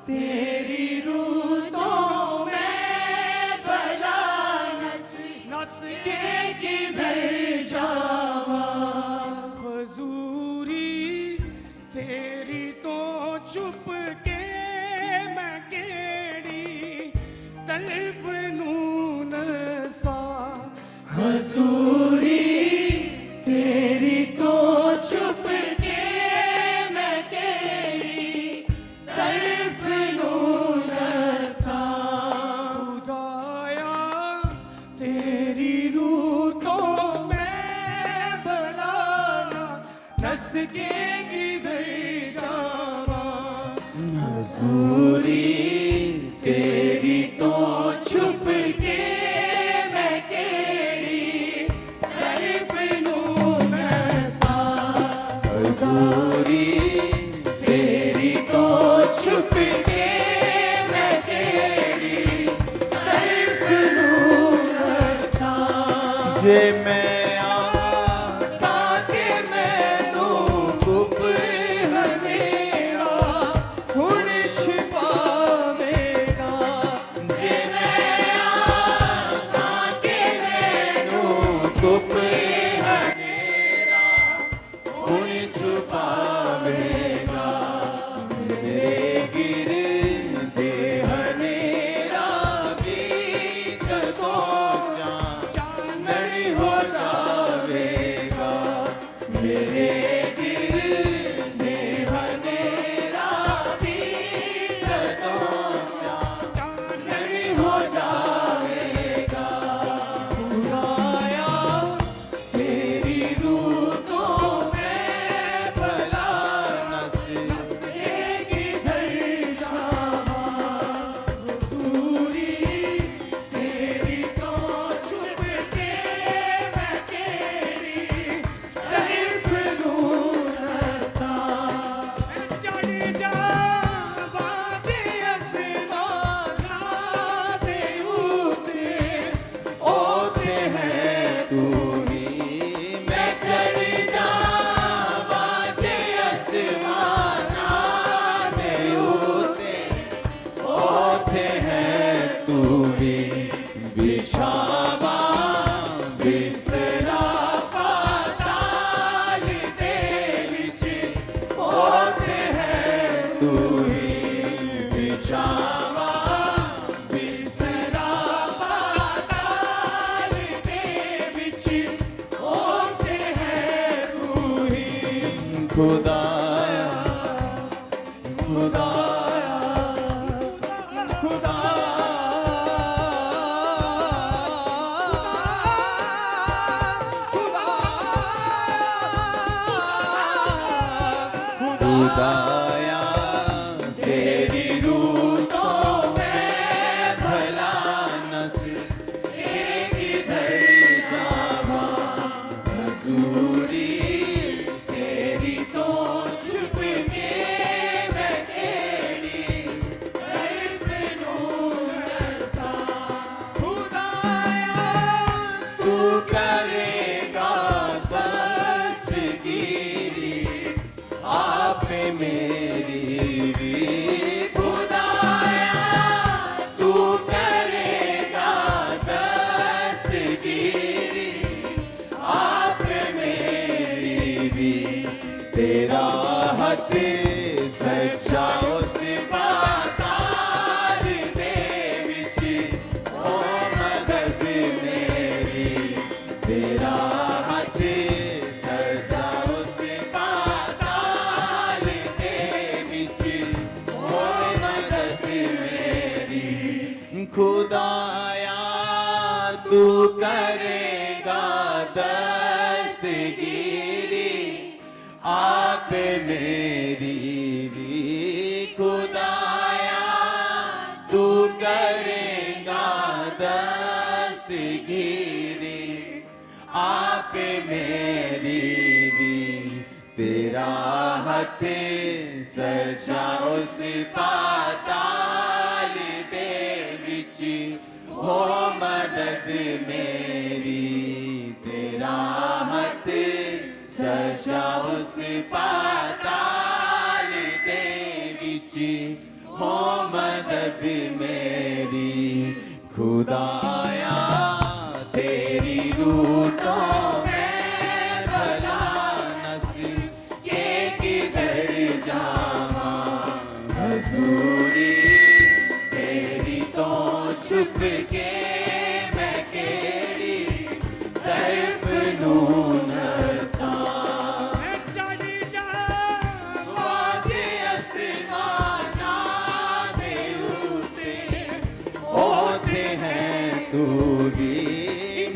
तेरी रूतों में भला नस के किधर जावा। हजूरी तेरी तो चुप के मैं केड़ी तलब नून सा। हजूरी तेरी तो चुप के मैं केड़ी तड़फ नून सा। खुदाया तेरी रूतों में भला नस के किधर जावा। हजूरी तेरी तो छुप के मैं केड़ी तड़फ नून सा। हजूरी तेरी तो छुप के मैं केड़ी तड़फ नून सा। जे मैं आका के मैनू गुप हनेरा हुण छिपावेगा। जे मैं आका के मैनू गुप हनेरा हुण छुपावेगा। मेरे गिरदे हनेरा भी कदों चानन हो जावेगा। मेरे गिरदे हनेरा भी कदों चानन हो जावेगा। खुदाया तेरी रूतों में भला नस के किधर जावा। हजूरी तेरी तो छुप के मैं केड़ी तड़फ नून सा। चढ़ जावा जे आसमाना दे उते ओते है तू ही। मैं चढ़ जावा जे आसमाना दे उते ओते है तू ही। बिछावा बिस्तरा पाताल दे विच ओते है तू ही। बिछावा बिस्तरा पाताल दे विच ओते है तू ही। खुदाया खुदाया खुदाया तेरी रूतों में भला नस के किधर जावा। हजूरी तेरी तो छुप के मैं केड़ी तड़फ नून सा। खुदाया तू करेगा दस्तगीरी आप मेरी भी। खुदाया तू करेगा दस्तगीरी आप मेरी भी। तेरा हथ सच्चा उस पाताल दे विच ओ मदद मेरी। तेरा हथ सच्चा उस पाताल दे विच ओ मदद मेरी। खुदाया तू करेगा दस्तगीरी आप मेरी भी। खुदाया तू करेगा दस्तगीरी आप मेरी भी। तेरा हथ सजा उस पाताल दे विच हो मदद मेरी। तेरा हथ सजा उस पाताल दे विच हो मदद मेरी खुदाया तेरी रूह तो मैं भला नसीब के किधर जावा हजूरी तेरी तो छुप के मैं केड़ी तरफ नून सा चढ़ी जा वादे आसमाना दे उते होते हैं तू भी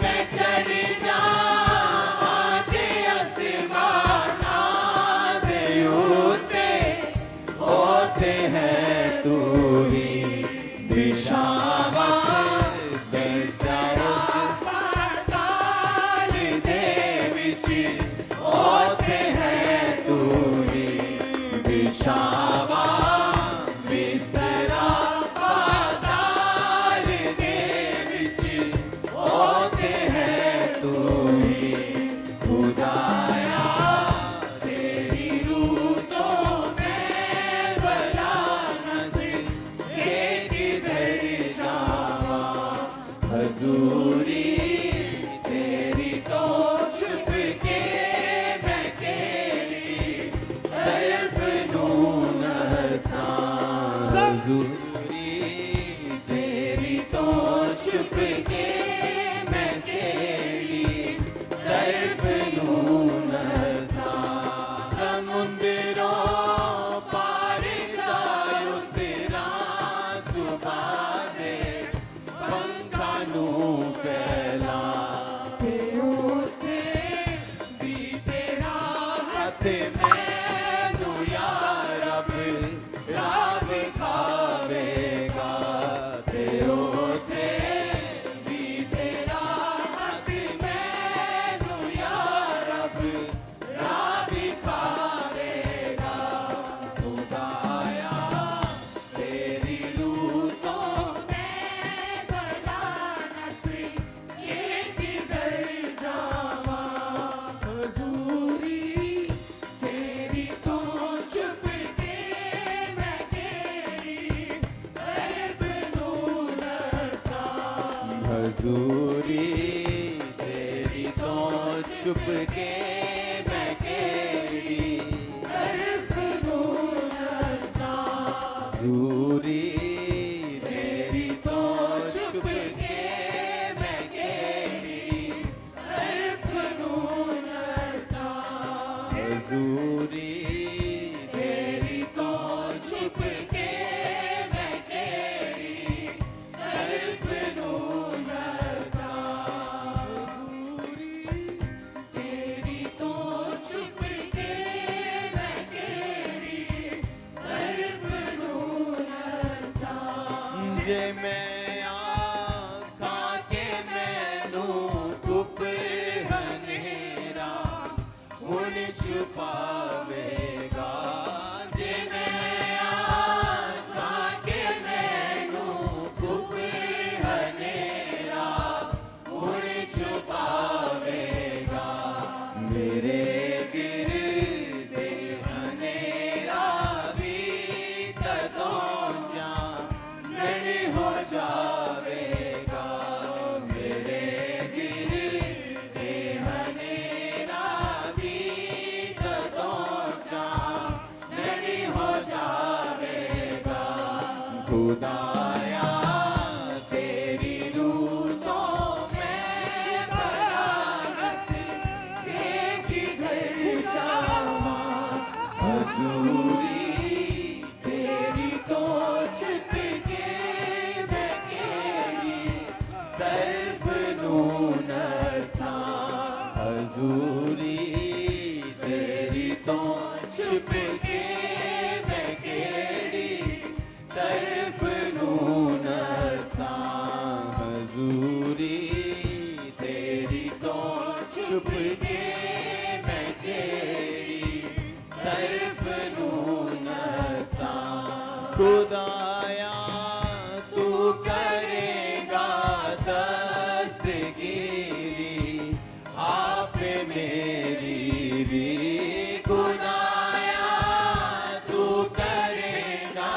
मैं चढ़ जाते आसमाना दे उते होते हैं तू भी दिशावा पाताल दे विच होते हैं तू भी दिशावा बिस्तरा पाताल दे विच होते हैं तू ही खुदाया तेरी रूह तो मैं भला नसीब के किधर जावा हजूरी तेरी तो छुप के मैं केड़ी तरफ नून सा हजूरी तेरी तो छुप के मैं केड़ी तरफ नून सा समुंदरों पार जाए उतरा सुबह दे पंखा नू फैला ते उते दी तेरा हाथ मैनू या रब राह खावेगा ते उते दी तेरा हाथ मैनू या रब राह खावेगा खुदाया तेरी रूह तो मैं भला नसीब के किधर जावा हजूरी तेरी तो छुप के मैं केड़ी तरफ नून सा हजूरी तेरी तो छुप के मैं केड़ी तरफ नून सा हजूरी तेरी तो छुप के मैं केड़ी तरफ नून सा हजूरी तेरी तो छुप के मैं केड़ी तरफ नून सा हजूरी तेरी तो छुप के मैं केड़ी तरफ नून सा जे मैं आखा के मैनू धुप हनेरा हुण छुपावेगा जे मैं आखा के मैनू धुप हनेरा हुण छुपावेगा मेरे गिरदे हनेरा भी तदों चानन हो जावेगा मेरे गिरदे हनेरा भी तदों चानन हो जावेगा खुदाया तेरी रूह तो मैं भला नसीब के किधर जावा हजूरी तेरी तो छुप के मैं केड़ी तरफ नून सा हजूरी तेरी तो छुप के मैं केड़ी तरफ नून सा हजूरी तेरी तो छुप के मैं केड़ी तरफ नून सा खुदाया तू करेगा दस्तगीरी आप मेरी भी खुदाया तू करेगा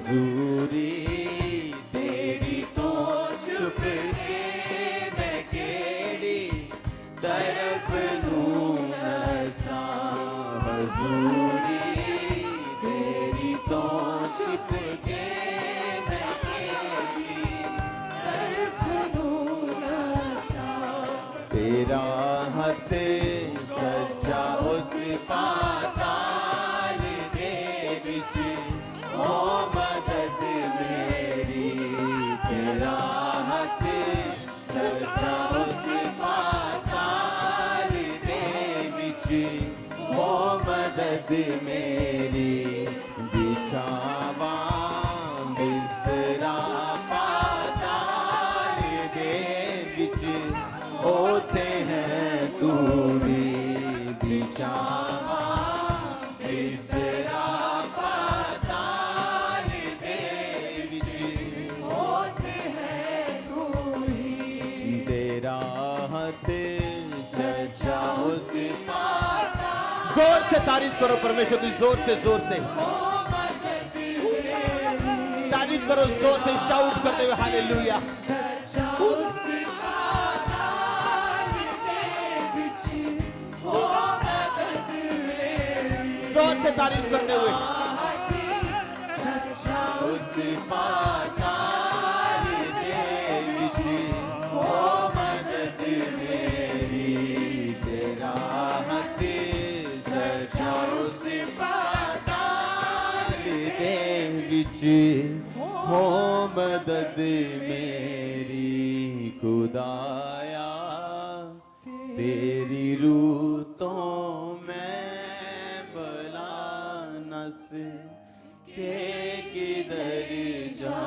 हजूरी तेरी तो छुप के मैं केड़ी तरफ लूं नसा हजूरी तेरी तो छुप के मैं केड़ी तरफ लूं नसा तेरा हथ सच्चा उस पाताल दे विच ओ मदद मेरी तेरा हथ सच्चा उस पाताल दे विच ओ मदद मेरी बिछावा बिस्तरा पाताल दे विच होते हैं तू भी बिछावा बिस्तरा पाताल दे विच होते हैं तू ही तेरा हथ सच्चा उस पाताल जोर से तारीफ करो परमेश्वर की, जोर से तारीफ करो, जोर से शाउट करते हुए हालेलुया। जोर से तारीफ करते हुए उस पाताल दे विच ओ मदद मेरी तेरा हथ सच्चा उस पाताल दे विच हो मदद मेरी खुदाया तेरी रूह तो मैं भला नस के किधर जा